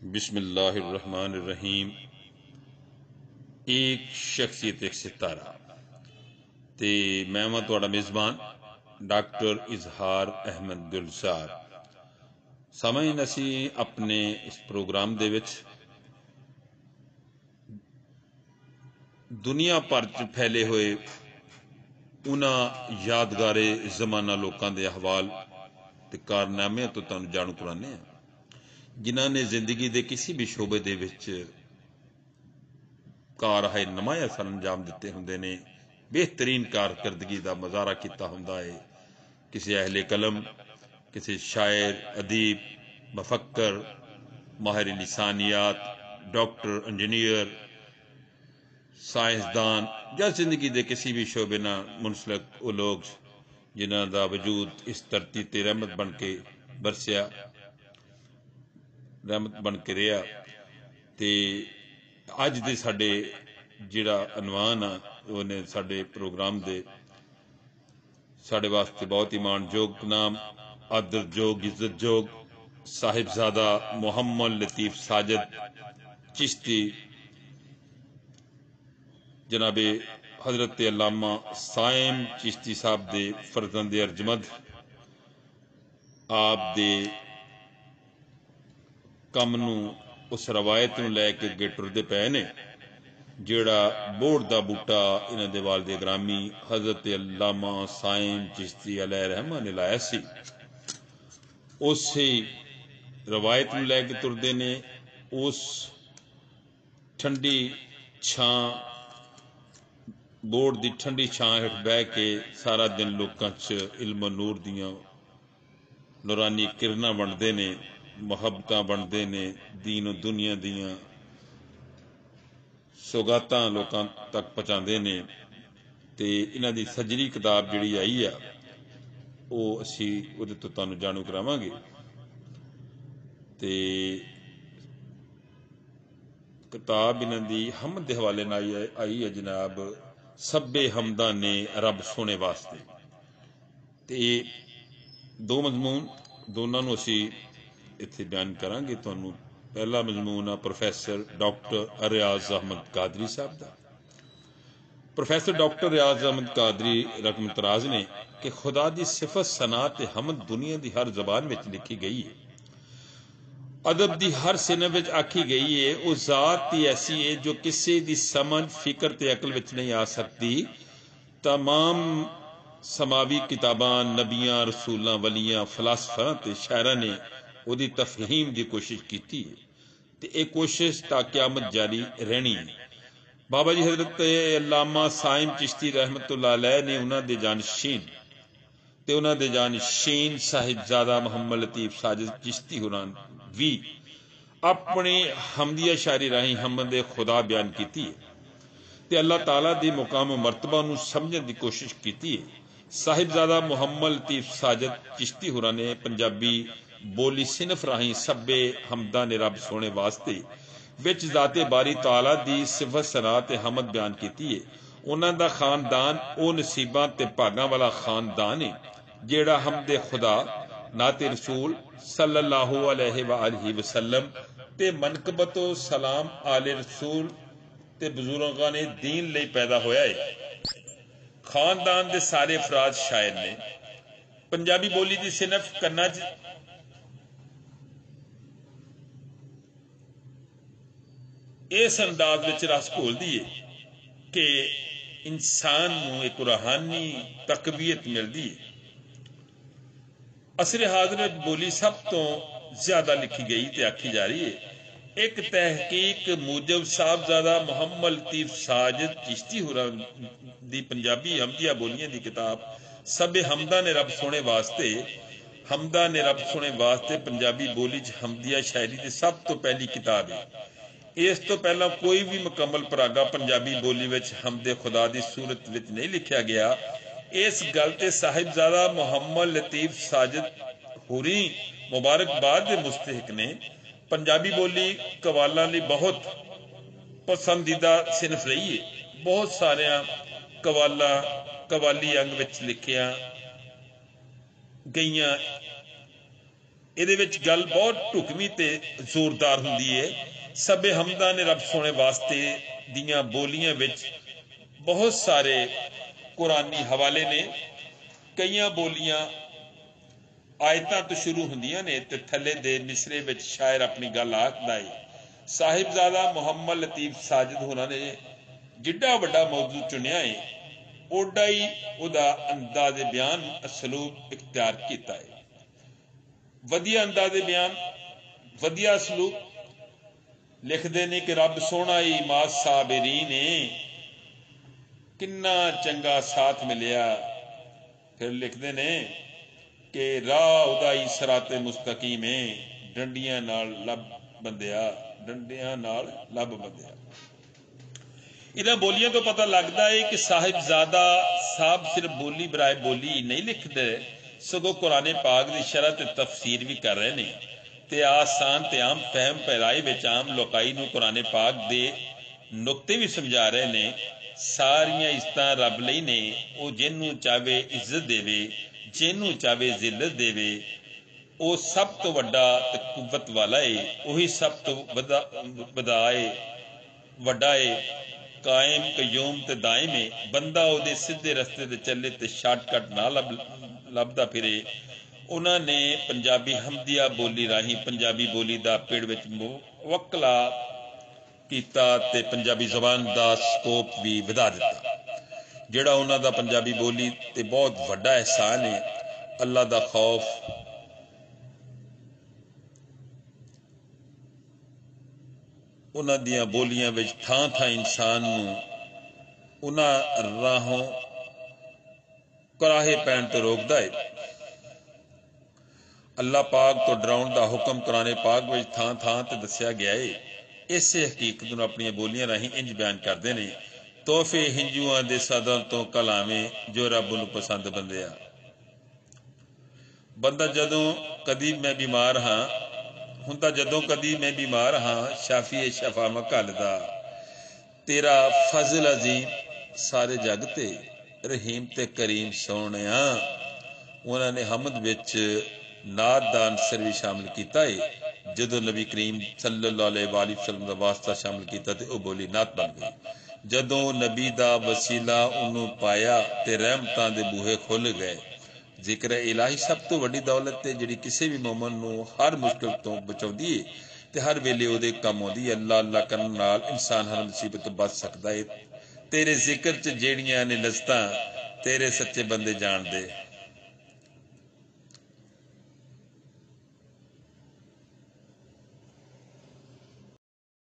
بسم اللہ الرحمن الرحیم۔ ایک شخصیت ایک ستارہ تے میں ہاں تہاڈا میزبان ڈاکٹر اظہار احمد گلزار۔ سامعین، اسی اپنے اس پروگرام دے وچ دنیا بھر چ پھیلے ہوئے انہاں یادگار زمانہ لوکاں دے احوال تے کارنامے تو تانوں جانو کرانے ہیں جنہاں نے زندگی دے کسی بھی شعبے دے وچ کارہائے نمایاں سر انجام دیتے ہوندے نے، بہترین کارکردگی دا مظاہرہ کیتا ہوندا ہے۔ کسی اہل قلم، کسی شاعر، ادیب، مفکر، ماہر لسانیات، ڈاکٹر، انجینئر، سائنسدان یا زندگی دے کسی بھی شعبے نہ منسلک وہ لوگ جنہاں دا وجود اس دھرتی تے رحمت بن کے برسیا، رحمت بن کے رہا۔ تے اج دے ساڈے جڑا عنوان آ وہ نے ساڈے پروگرام دے ساڈے واسطے بہت ہی مان جوگ نام، آدر جوگ، عزت جوگ صاحبزادہ محمد لطیف ساجد چشتی جناب حضرت علامہ سائم چشتی صاحب دے فرزند ارجمند، آپ دے کم نو اس روایت نو لے کے اگے ٹردے پے نے جیڑا بوڑ دا بوٹا انہاں دے والد گرامی حضرت علامہ سائم چشتی علیہ رحمہ نے لایا سی۔ اسی روایت نو لے کے تردے نے، اس ٹھنڈی چھاں بوڑ دی ٹھنڈی چھاں ہٹ بہ کے سارا دن لوکاں چ علم و نور دیاں نورانی کرناں بنڈدے نے، محبتاں بنڈدے نے، دین و دنیا دیاں سوگاتاں لوکاں تک پہنچاندے نے۔ تے انہاں دی سجری کتاب جڑی آئی آ او اسی او دے تو تانوں جانو کراواں گے۔ تے کتاب انہاں دی حمد دے حوالے نال آئی ہے جناب، سب حمداں نے رب سونے واسطے۔ تے دو مضمون دونوں نو اسی اتنے بیان کراں گے تانوں۔ پہلا مضمون آ پروفیسر ڈاکٹر ریاض احمد قادری صاحب دا۔ پروفیسر ڈاکٹر ریاض احمد قادری رقم تراز نے کہ خدا دی صفت ثنا تے حمد دنیا دی ہر زبان وچ لکھی گئی ہے، ادب دی ہر صنف وچ آکھی گئی ہے۔ او ذات دی ایسی ہے جو کسی دی سمجھ، فکر تے عقل وچ نہیں آ سکتی۔ تمام سماوی کتاباں، نبیاں، رسولاں، ولیاں، فلاسفراں تے شاعراں نے او دی تفہیم دی کوشش کیتی ہے تے اے کوشش تا قیامت جاری رہنی ہے۔ بابا جی حضرت علامہ سائم چشتی رحمت اللہ علیہ نے انہاں دے جانشین تے انہاں دے جانشین صاحبزادہ محمد لطیف ساجد چشتی ہوراں وی اپنی حمدیہ شاعری راہیں حمد خدا بیان کیتی ہے تے اللہ تعالیٰ دی مقام و مرتبہ نو سمجھن دی کوشش کیتی ہے۔ صاحبزادہ محمد لطیف ساجد چشتی ہوراں نے پنجابی بولی صنف راہیں سبے حمداں نے رب سونے واسطے وچ ذات باری تعالیٰ دی صفت ثنا تے حمد بیان کیتی ہے۔ انہاں دا خاندان او نصیباں تے بھاگاں والا خاندان ہے جیڑا حمد خدا، نعت رسول صلی اللہ علیہ وآلہ وسلم تے منقبت و سلام آل رسول تے بزرگان دین لئی پیدا ہویا ہے۔ خاندان دے سارے افراد شاعر نے۔ پنجابی بولی دی صنف کرنا اس انداز وچ رس گھول دیے کہ انسان نو ایک روحانی تقویت ملدی ہے۔ عصر حاضر وچ بولی سب تو زیادہ لکھی گئی تے آکھی جا رہی ہے۔ ایک تحقیق موجب صاحبزادہ محمد لطیف ساجد چشتی ہوراں دی پنجابی حمدیہ بولیاں دی کتاب سب حمداں نے رب سونے واسطے، حمداں نے رب سونے واسطے پنجابی بولی چ حمدیہ شاعری دی سب تو پہلی کتاب ہے۔ اس تو پہلا کوئی بھی مکمل پراگا پنجابی بولی وچ حمد خدا دی صورت وچ نہیں لکھیا گیا۔ اس گل تے صاحبزادہ محمد لطیف ساجد ہوری مبارکباد دے مستحق نے۔ پنجابی بولی قوالاں لئی بہت پسندیدہ صنف رہی ہے۔ بہت سارے قوالی انگ وچ لکھیاں گئیاں ਇਹਦੇ ਵਿੱਚ ਗੱਲ ਬਹੁਤ ਢੁਕਵੀਂ ਤੇ ਜ਼ੋਰਦਾਰ ਹੁੰਦੀ ਹੈ। ਸਭੇ ਹਮਦਾਂ ਨੇ ਰੱਬ ਸੋਹਣੇ ਵਾਸਤੇ ਦੀਆਂ ਬੋਲੀਆਂ ਵਿੱਚ ਬਹੁਤ ਸਾਰੇ ਕੁਰਾਨੀ ਹਵਾਲੇ ਨੇ। ਕਈਆਂ ਬੋਲੀਆਂ ਆਇਤਾਂ ਤੋਂ ਸ਼ੁਰੂ ਹੁੰਦੀਆਂ ਨੇ ਤੇ ਥੱਲੇ ਦੇ ਮਿਸਰੇ ਵਿੱਚ ਸ਼ਾਇਰ ਆਪਣੀ ਗੱਲ ਆਖਦਾ ਹੈ। ਸਾਹਿਬਜ਼ਾਦਾ ਮੁਹੰਮਦ ਲਤੀਫ ਸਾਜਿਦ ਹੋਰਾਂ ਨੇ ਜਿੱਡਾ ਵੱਡਾ ਮੌਜੂ ਚੁਣਿਆ ਹੈ, ਓਡਾ ਹੀ ਉਹਦਾ ਅੰਦਾਜ਼ੇ ਬਿਆਨ ਅਸਲੂਬ ਇਖਤਿਆਰ ਕੀਤਾ ਹੈ। ਵਧੀਆ ਅੰਦਾਜ਼ੇ ਬਿਆਨ, ਵਧੀਆ ਅਸਲੂਬ। ਲਿਖਦੇ ਨੇ ਕਿ ਰੱਬ ਸੋਹਣਾ ਹੀ ਮਾ ਸਾਬਰੀਨ ਨੇ, ਕਿੰਨਾ ਚੰਗਾ ਸਾਥ ਮਿਲਿਆ। ਫਿਰ ਲਿਖਦੇ ਨੇ ਕਿ ਰਾਹ ਉਹਦਾ ਹੀ ਸਿਰਾਤੇ ਮੁਸਤਕੀਮ ਹੈ, ਡੰਡੀਆਂ ਨਾਲ ਲੱਭ ਬੰਦਿਆ, ਡੰਡਿਆਂ ਨਾਲ ਲੱਭ ਬੰਦਿਆ। ਇਹਨਾਂ ਬੋਲੀਆਂ ਤੋਂ ਪਤਾ ਲੱਗਦਾ ਹੈ ਕਿ ਸਾਹਿਬਜ਼ਾਦਾ ਸਾਹਿਬ ਸਿਰਫ ਬੋਲੀ ਬਰਾਏ ਬੋਲੀ ਨਹੀਂ ਲਿਖਦੇ, ਸਗੋਂ ਕੁਰਾਨੇ ਪਾਕ ਦੀ ਸ਼ਰਹ ਤੇ ਤਫਸੀਰ ਵੀ ਕਰ ਰਹੇ ਨੇ ਤੇ ਆਸਾਨ ਤੇ ਆਮ ਫਹਿਮ ਪੈਰਾਈ ਵਿੱਚ ਆਮ ਲੋਕਾਈ ਨੂੰ ਕੁਰਾਨੇ ਪਾਕ ਦੇ ਨੁਕਤੇ ਵੀ ਸਮਝਾ ਰਹੇ ਨੇ। ਸਾਰੀਆਂ ਇੱਜ਼ਤਾਂ ਰੱਬ ਲਈ ਨੇ, ਉਹ ਜਿਹਨੂੰ ਚਾਹੇ ਇੱਜ਼ਤ ਦੇਵੇ, ਜਿਹਨੂੰ ਚਾਹੇ ਜ਼ਿਲਤ ਦੇਵੇ। ਉਹ ਸਭ ਤੋਂ ਵੱਡਾ ਤੇ ਕੁਵਤ ਵਾਲਾ ਏ, ਉਹੀ ਸਭ ਤੋਂ ਵੱਡਾ ਏ, ਕਾਇਮ ਕਯੂਮ ਤੇ ਦਾਇਮ ਏ। ਬੰਦਾ ਉਹਦੇ ਸਿੱਧੇ ਰਸਤੇ ਤੇ ਚੱਲੇ ਤੇ ਸ਼ਾਰਟਕਟ ਨਾ ਲੱਭਦਾ ਫਿਰੇ। ਉਹਨਾਂ ਨੇ ਪੰਜਾਬੀ ਹਮਦੀਆ ਬੋਲੀ ਰਾਹੀਂ ਪੰਜਾਬੀ ਬੋਲੀ ਦਾ ਪਿੜ ਵਿੱਚ ਮੁਵੱਕਲਾ ਕੀਤਾ ਤੇ ਪੰਜਾਬੀ ਜ਼ਬਾਨ ਦਾ ਸਕੋਪ ਵੀ ਵਧਾ ਦਿੱਤਾ। ਜਿਹੜਾ ਉਹਨਾਂ ਦਾ ਪੰਜਾਬੀ ਬੋਲੀ ਤੇ ਬਹੁਤ ਵੱਡਾ ਅਹਿਸਾਨ ਹੈ। ਅੱਲਾ ਦਾ ਖੌਫ, ਉਹਨਾਂ ਦੀਆਂ ਬੋਲੀਆਂ ਵਿੱਚ ਥਾਂ ਥਾਂ ਇਨਸਾਨ ਨੂੰ ਉਹਨਾਂ ਰਾਹੋਂ ਕੁਰਾਹੇ ਪੈਣ ਤੋਂ ਰੋਕਦਾ ਹੈ। ਅੱਲਾਹ ਪਾਕ ਤੋਂ ਡਰਾਉਣ ਦਾ ਹੁਕਮ ਕੁਰਾਨੇ ਪਾਕ ਵਿੱਚ ਥਾਂ ਥਾਂ ਤੇ ਦੱਸਿਆ ਗਿਆ ਹੈ। ਇਸੇ ਹਕੀਕਤ ਨੂੰ ਆਪਣੀਆਂ ਬੋਲੀਆਂ ਰਾਹੀਂ ਇੰਜ ਬਿਆਨ ਕਰਦੇ ਨੇ। ਤੋਹਫੇ ਹਿੰਜੂਆਂ ਦੇ ਸਦਰ ਤੋਂ ਕਲਾਵੇਂ, ਜੋ ਰੱਬ ਨੂੰ ਪਸੰਦ ਬੰਦਿਆ। ਬੰਦਾ ਜਦੋਂ ਕਦੀ ਮੈਂ ਬਿਮਾਰ ਹਾਂ, ਹੁੰਦਾ ਜਦੋਂ ਕਦੀ ਮੈਂ ਬਿਮਾਰ ਹਾਂ, ਸ਼ਾਫੀਏ ਸ਼ਫਾ ਮੈਂ ਘੱਲਦਾ। ਤੇਰਾ ਫਜ਼ਲ ਅਜ਼ੀਮ ਸਾਰੇ ਜੱਗ ਤੇ, ਰਹੀਮ ਤੇ ਕਰੀਮ ਸੋਹਣਿਆ। ਉਹਨਾਂ ਨੇ ਹਮਦ ਵਿੱਚ ਨਾਤ ਦਾ ਅਨਸਰ ਵੀ ਸ਼ਾਮਿਲ ਕੀਤਾ ਹੈ। ਜਦੋਂ ਨਬੀ ਕਰੀਮ ਸੱਲੱਲਾਹੁ ਅਲੈਹਿ ਵਸੱਲਮ ਦਾ ਵਾਸਤਾ ਸ਼ਾਮਿਲ ਕੀਤਾ ਤੇ ਉਹ ਬੋਲੀ ਨਾਤ ਬਣ ਗਈ। ਜਦੋਂ ਨਬੀ ਦਾ ਵਸੀਲਾ ਉਹਨੂੰ ਪਾਇਆ ਤੇ ਰਹਿਮਤਾਂ ਦੇ ਬੂਹੇ ਖੁੱਲ ਗਏ। ਜ਼ਿਕਰ ਇਲਾਹੀ ਸਭ ਤੋਂ ਵੱਡੀ ਦੌਲਤ ਹੈ, ਜਿਹੜੀ ਕਿਸੇ ਵੀ ਮੂਮਨ ਨੂੰ ਹਰ ਮੁਸ਼ਕਿਲ ਤੋਂ ਬਚਾਉਂਦੀ ਹੈ ਤੇ ਹਰ ਵੇਲੇ ਉਹਦੇ ਕੰਮ ਆਉਂਦੀ ਹੈ। ਅੱਲਾ ਅੱਲਾ ਕਰਨ ਨਾਲ ਇਨਸਾਨ ਹਰ ਮੁਸੀਬਤ ਤੋਂ ਬਚ ਸਕਦਾ ਹੈ। ਤੇਰੇ ਜ਼ਿਕਰ 'ਚ ਜਿਹੜੀਆਂ ਨੇ ਲਜ਼ਤਾਂ, ਤੇਰੇ ਸੱਚੇ ਬੰਦੇ ਜਾਣਦੇ।